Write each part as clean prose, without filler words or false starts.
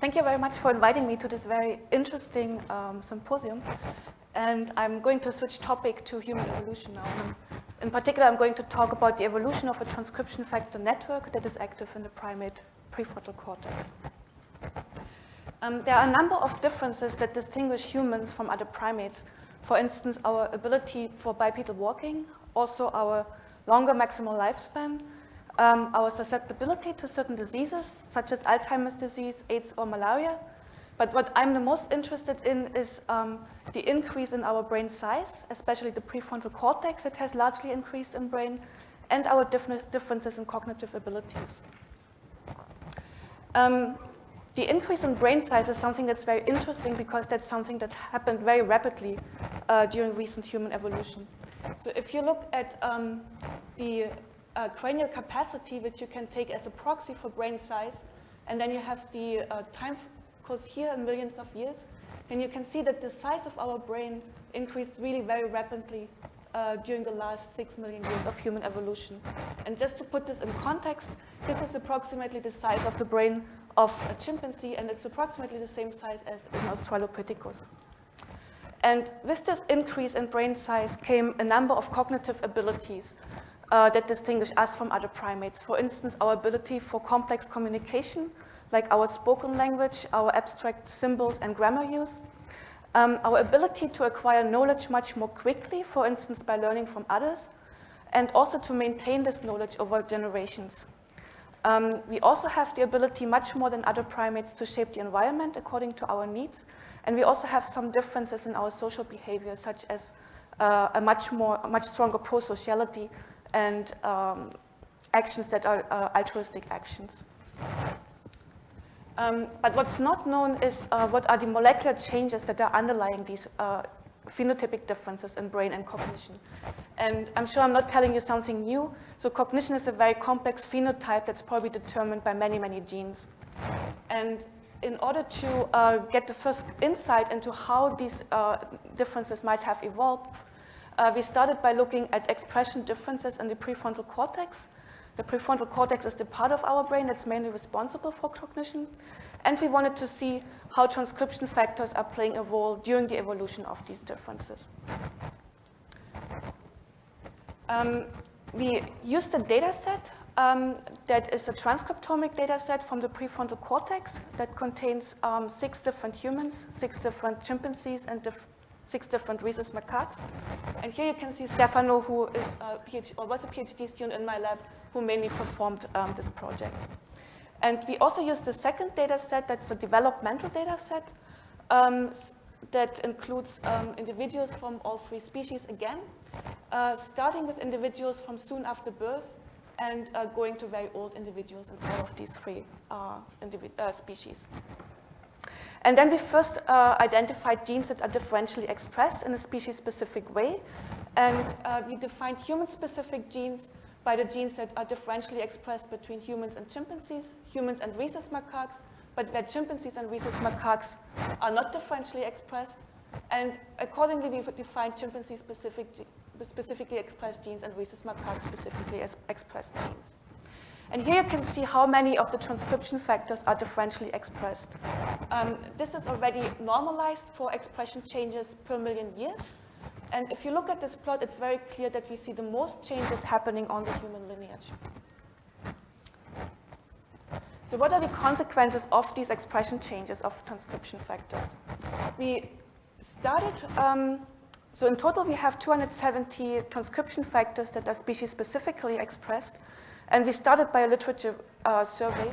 Thank you very much for inviting me to this very interesting symposium. And I'm going to switch topic to human evolution now. In particular, I'm going to talk about the evolution of a transcription factor network that is active in the primate prefrontal cortex. There are a number of differences that distinguish humans from other primates. For instance, our ability for bipedal walking, also our longer maximal lifespan, our susceptibility to certain diseases, such as Alzheimer's disease, AIDS, or malaria. But what I'm the most interested in is the increase in our brain size, especially the prefrontal cortex that has largely increased in brain, and our differences in cognitive abilities. The increase in brain size is something that's very interesting because that's something that happened very rapidly during recent human evolution. So if you look at the cranial capacity, which you can take as a proxy for brain size, and then you have the time course here in millions of years, and you can see that the size of our brain increased really very rapidly during the last 6 million years of human evolution. And just to put this in context, this is approximately the size of the brain of a chimpanzee, and it's approximately the same size as in Australopithecus. And with this increase in brain size came a number of cognitive abilities that distinguish us from other primates. For instance, our ability for complex communication, like our spoken language, our abstract symbols and grammar use. Our ability to acquire knowledge much more quickly, for instance, by learning from others, and also to maintain this knowledge over generations. We also have the ability, much more than other primates, to shape the environment according to our needs. And we also have some differences in our social behavior, such as a much stronger pro-sociality and actions that are altruistic actions. But what's not known is what are the molecular changes that are underlying these phenotypic differences in brain and cognition. And I'm sure I'm not telling you something new. So cognition is a very complex phenotype that's probably determined by many, many genes. And in order to get the first insight into how these differences might have evolved, we started by looking at expression differences in the prefrontal cortex. The prefrontal cortex is the part of our brain that's mainly responsible for cognition. And we wanted to see how transcription factors are playing a role during the evolution of these differences. We used a data set that is a transcriptomic data set from the prefrontal cortex that contains 6 different humans, 6 different chimpanzees, and 6 different rhesus macaques. And here you can see Stefano, who is was a PhD student in my lab, who mainly performed this project. And we also used the second data set, that's a developmental data set, that includes individuals from all 3 species again, starting with individuals from soon after birth and going to very old individuals in all of these 3 species. And then we first identified genes that are differentially expressed in a species-specific way. And we defined human-specific genes by the genes that are differentially expressed between humans and chimpanzees, humans and rhesus macaques, but where chimpanzees and rhesus macaques are not differentially expressed. And accordingly, we defined chimpanzee-specifically expressed genes and rhesus macaques specifically expressed genes. And here you can see how many of the transcription factors are differentially expressed. This is already normalized for expression changes per million years. And if you look at this plot, it's very clear that we see the most changes happening on the human lineage. So what are the consequences of these expression changes of transcription factors? We started, so in total we have 270 transcription factors that are species-specifically expressed. And we started by a literature survey.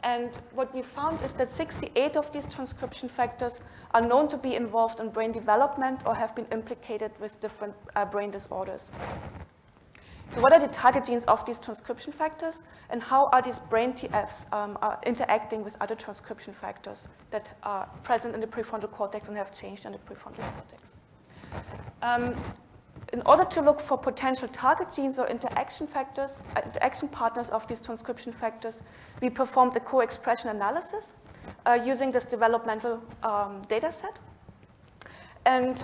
And what we found is that 68 of these transcription factors are known to be involved in brain development or have been implicated with different brain disorders. So what are the target genes of these transcription factors, and how are these brain TFs interacting with other transcription factors that are present in the prefrontal cortex and have changed in the prefrontal cortex? In order to look for potential target genes or interaction factors, interaction partners of these transcription factors, we performed a co-expression analysis using this developmental data set. And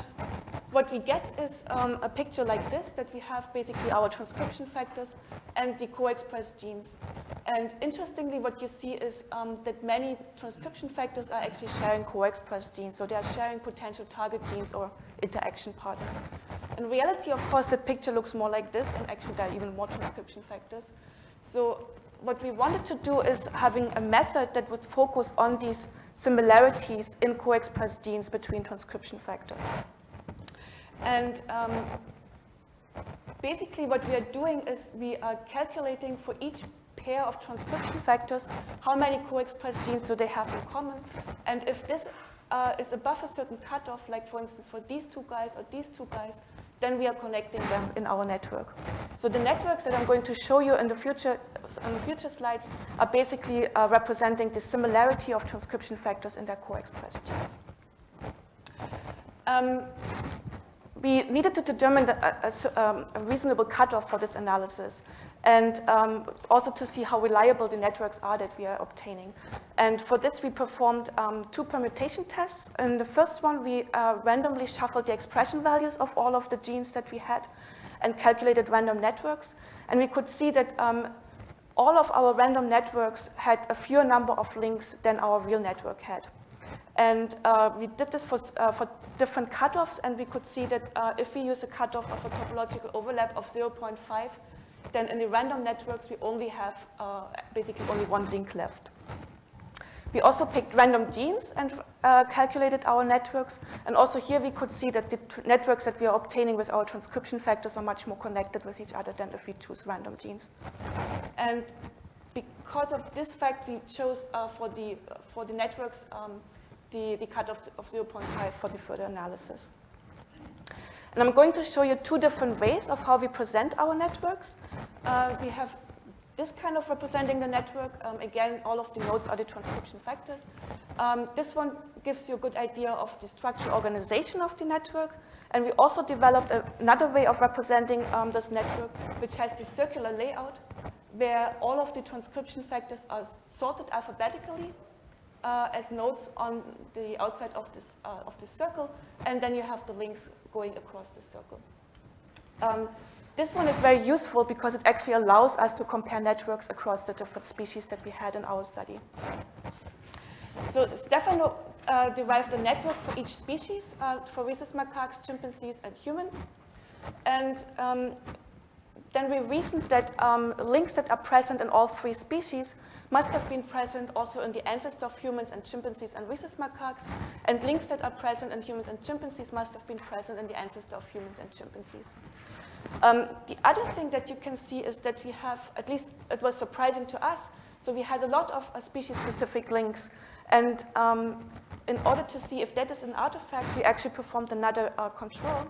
what we get is a picture like this, that we have basically our transcription factors and the co-expressed genes And interestingly, what you see is that many transcription factors are actually sharing co-expressed genes, so they are sharing potential target genes or interaction partners. In reality, of course, the picture looks more like this, and actually there are even more transcription factors. So what we wanted to do is having a method that would focus on these similarities in co-expressed genes between transcription factors. And basically what we are doing is we are calculating for each pair of transcription factors how many co-expressed genes do they have in common. And if this is above a certain cutoff, like for instance for these two guys or these two guys, then we are connecting them in our network. So the networks that I'm going to show you in the future slides are basically representing the similarity of transcription factors in their co-expressed genes. We needed to determine a reasonable cutoff for this analysis, and also to see how reliable the networks are that we are obtaining. And for this, we performed 2 permutation tests. In the first one, we randomly shuffled the expression values of all of the genes that we had and calculated random networks. And we could see that all of our random networks had a fewer number of links than our real network had. And we did this for different cutoffs, and we could see that if we use a cutoff of a topological overlap of 0.5, then in the random networks, we only have basically only one link left. We also picked random genes and calculated our networks. And also here we could see that the networks that we are obtaining with our transcription factors are much more connected with each other than if we choose random genes. And because of this fact, we chose for the networks the cutoff of 0.5 for the further analysis. And I'm going to show you 2 different ways of how we present our networks. We have this kind of representing the network. Again, all of the nodes are the transcription factors. This one gives you a good idea of the structural organization of the network. And we also developed another way of representing this network, which has the circular layout, where all of the transcription factors are sorted alphabetically as nodes on the outside of this circle, and then you have the links going across the circle. This one is very useful because it actually allows us to compare networks across the different species that we had in our study. So Stefano derived a network for each species, for rhesus macaques, chimpanzees, and humans. And then we reasoned that links that are present in all 3 species must have been present also in the ancestor of humans and chimpanzees and rhesus macaques, and links that are present in humans and chimpanzees must have been present in the ancestor of humans and chimpanzees. The other thing that you can see is that we have, at least it was surprising to us, so we had a lot of species-specific links, and in order to see if that is an artifact, we actually performed another control.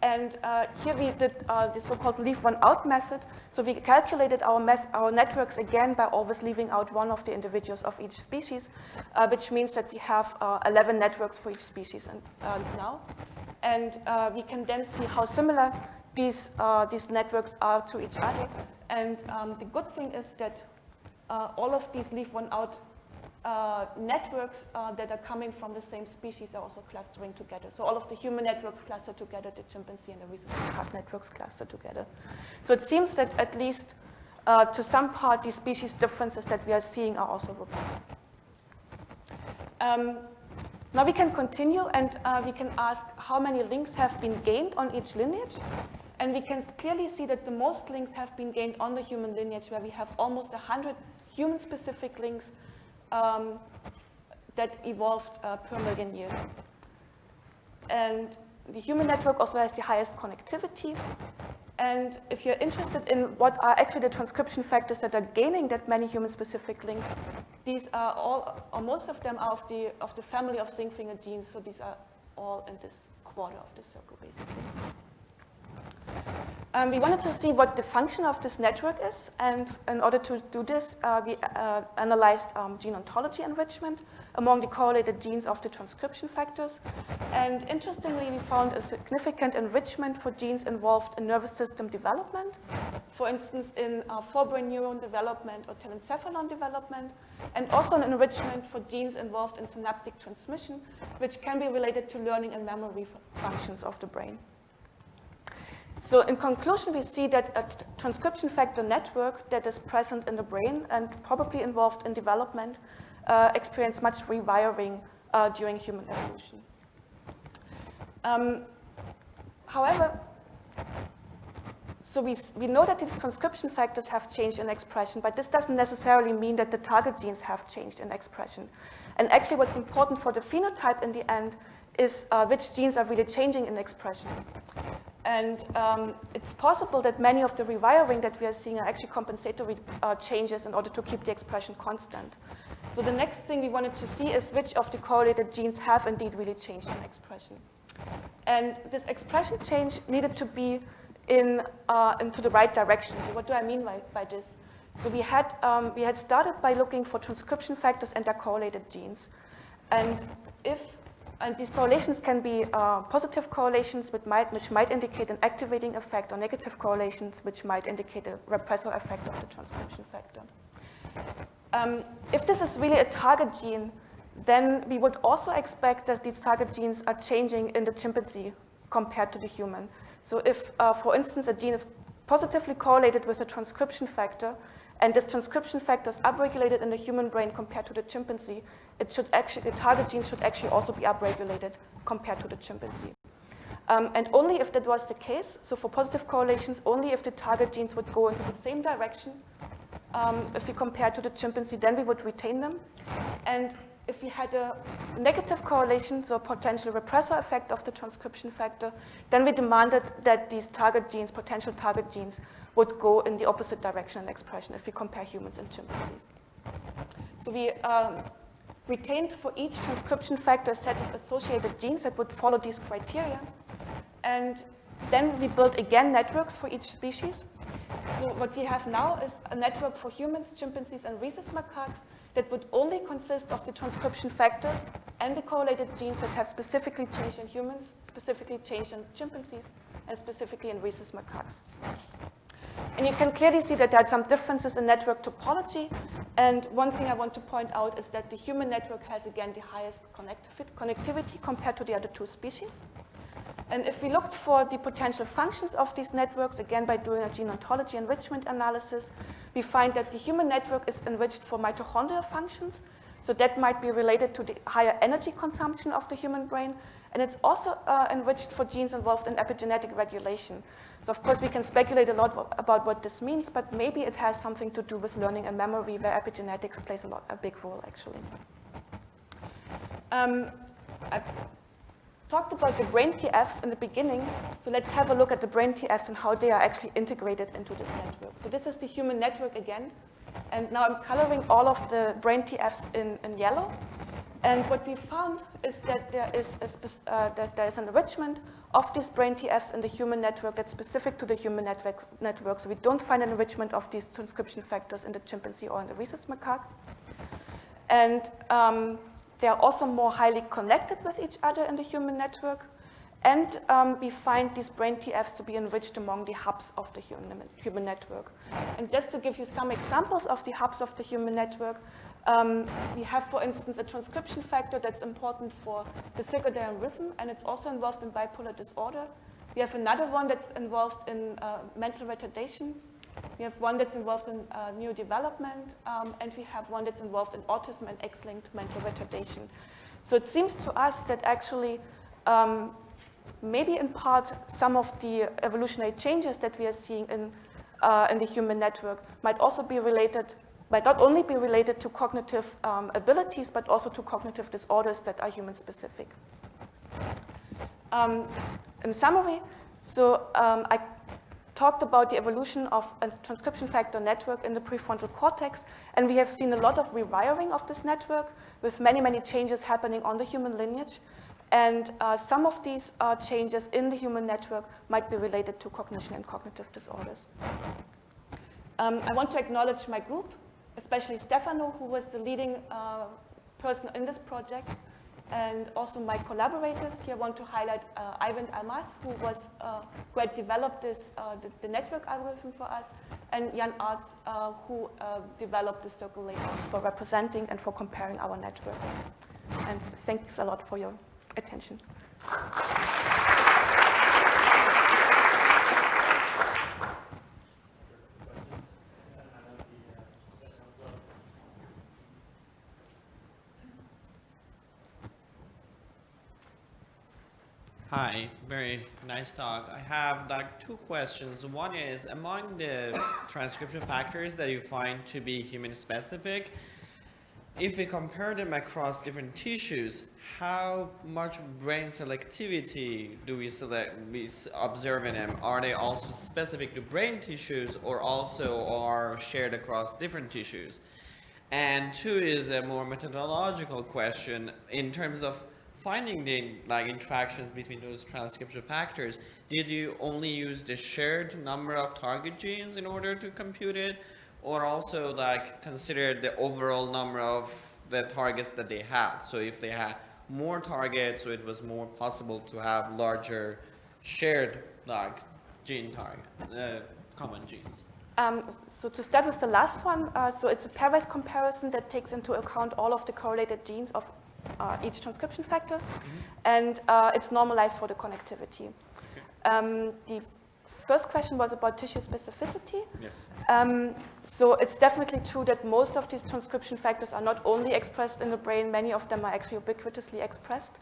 And here we did the so-called leave one out method. So we calculated our networks again by always leaving out one of the individuals of each species, which means that we have 11 networks for each species now. And we can then see how similar these networks are to each other. And the good thing is that all of these leave one out networks that are coming from the same species are also clustering together. So all of the human networks cluster together, the chimpanzee and the rhesus macaque networks cluster together. So it seems that at least to some part, these species differences that we are seeing are also robust. Now we can continue, and we can ask how many links have been gained on each lineage. And we can clearly see that the most links have been gained on the human lineage, where we have almost 100 human-specific links that evolved per million years. And the human network also has the highest connectivity. And if you're interested in what are actually the transcription factors that are gaining that many human-specific links, these are all, or most of them are of the family of zinc finger genes. So these are all in this quarter of the circle, basically. We wanted to see what the function of this network is, and in order to do this, we analyzed gene ontology enrichment among the correlated genes of the transcription factors. And interestingly, we found a significant enrichment for genes involved in nervous system development, for instance, in forebrain neuron development or telencephalon development, and also an enrichment for genes involved in synaptic transmission, which can be related to learning and memory functions of the brain. So in conclusion, we see that a transcription factor network that is present in the brain and probably involved in development experience much rewiring during human evolution. However, so we know that these transcription factors have changed in expression, but this doesn't necessarily mean that the target genes have changed in expression. And actually what's important for the phenotype in the end is which genes are really changing in expression. And it's possible that many of the rewiring that we are seeing are actually compensatory changes in order to keep the expression constant. So the next thing we wanted to see is which of the correlated genes have indeed really changed in expression. And this expression change needed to be into the right direction. So what do I mean by this? So we had started by looking for transcription factors and their correlated genes. And these correlations can be positive correlations which might indicate an activating effect, or negative correlations which might indicate a repressor effect of the transcription factor. If this is really a target gene, then we would also expect that these target genes are changing in the chimpanzee compared to the human. So if, for instance, a gene is positively correlated with a transcription factor, and this transcription factor is upregulated in the human brain compared to the chimpanzee, the target gene should actually also be upregulated compared to the chimpanzee. And only if that was the case, so for positive correlations, only if the target genes would go into the same direction, if we compare to the chimpanzee, then we would retain them. And if we had a negative correlation, so a potential repressor effect of the transcription factor, then we demanded that these target genes, potential target genes, would go in the opposite direction in expression if we compare humans and chimpanzees. So we retained for each transcription factor a set of associated genes that would follow these criteria. And then we built again networks for each species. So what we have now is a network for humans, chimpanzees, and rhesus macaques that would only consist of the transcription factors and the correlated genes that have specifically changed in humans, specifically changed in chimpanzees, and specifically in rhesus macaques. And you can clearly see that there are some differences in network topology. And one thing I want to point out is that the human network has, again, the highest connectivity compared to the other two species. And if we looked for the potential functions of these networks, again, by doing a gene ontology enrichment analysis, we find that the human network is enriched for mitochondrial functions. So that might be related to the higher energy consumption of the human brain. And it's also enriched for genes involved in epigenetic regulation. So of course, we can speculate a lot about what this means, but maybe it has something to do with learning and memory, where epigenetics plays a big role, actually. I talked about the brain TFs in the beginning, so let's have a look at the brain TFs and how they are actually integrated into this network. So this is the human network again, and now I'm coloring all of the brain TFs in yellow. And what we found is that there is an enrichment of these brain TFs in the human network that's specific to the human network. So we don't find an enrichment of these transcription factors in the chimpanzee or in the rhesus macaque. And they are also more highly connected with each other in the human network. And we find these brain TFs to be enriched among the hubs of the human network. And just to give you some examples of the hubs of the human network, we have, for instance, a transcription factor that's important for the circadian rhythm, and it's also involved in bipolar disorder. We have another one that's involved in mental retardation. We have one that's involved in neurodevelopment, and we have one that's involved in autism and X-linked mental retardation. So it seems to us that actually, maybe in part, some of the evolutionary changes that we are seeing in the human network might also be related, might not only be related to cognitive abilities, but also to cognitive disorders that are human-specific. In summary, so I talked about the evolution of a transcription factor network in the prefrontal cortex, and we have seen a lot of rewiring of this network with many, many changes happening on the human lineage. And some of these changes in the human network might be related to cognition and cognitive disorders. I want to acknowledge my group, especially Stefano, who was the leading person in this project, and also my collaborators. Here I want to highlight Ivan Almas, who had developed this, the network algorithm for us, and Jan Arts, who developed the circle layout for representing and for comparing our networks. And thanks a lot for your attention. Hi, very nice talk. I have like two questions. One is, among the transcription factors that you find to be human specific, if we compare them across different tissues, how much brain selectivity do we observe in them? Are they also specific to brain tissues or also are shared across different tissues? And two is a more methodological question in terms of finding the interactions between those transcription factors. Did you only use the shared number of target genes in order to compute it, or also consider the overall number of the targets that they had? So if they had more targets, so it was more possible to have larger shared gene target, common genes. So to start with the last one, so it's a pairwise comparison that takes into account all of the correlated genes of each transcription factor, and it's normalized for the connectivity. Okay. The first question was about tissue specificity. Yes. So it's definitely true that most of these transcription factors are not only expressed in the brain, many of them are actually ubiquitously expressed.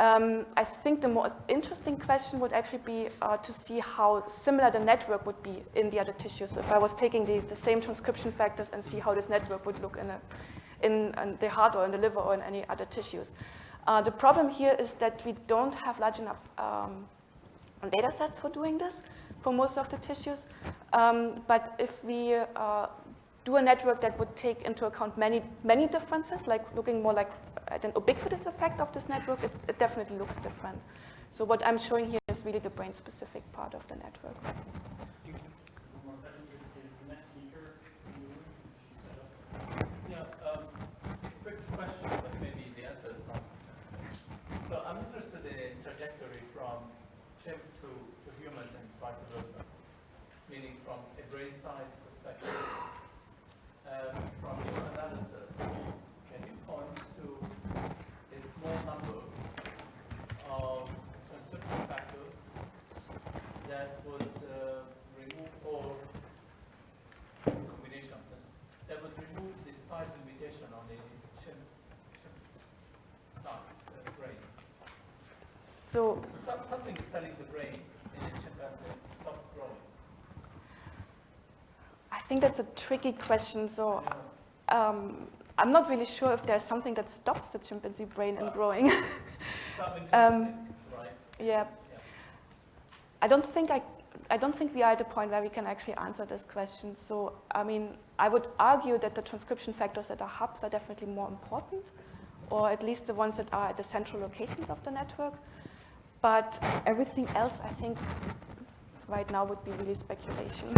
I think the most interesting question would actually be to see how similar the network would be in the other tissues. So if I was taking the same transcription factors and see how this network would look in the heart or in the liver or in any other tissues. The problem here is that we don't have large enough data sets for doing this for most of the tissues. But if we do a network that would take into account many differences, like looking more like at an ubiquitous effect of this network, it definitely looks different. So what I'm showing here is really the brain-specific part of the network. Thank you. One more question is the next speaker. Yeah, quick question, but maybe the answer is not. So I'm interested in trajectory from chimp to human and vice versa, meaning from a brain size perspective. From your analysis, can you point to a small number of transcription factors that would remove, or combination of this, that would remove the size limitation on the chimp brain? So something is telling the brain in a chimpanzee stop growing. I think that's a tricky question. So I'm not really sure if there's something that stops the chimpanzee brain in growing. Right? Yeah. I don't think we are at a point where we can actually answer this question. So I mean, I would argue that the transcription factors that are hubs are definitely more important, or at least the ones that are at the central locations of the network. But everything else, I think, right now would be really speculation.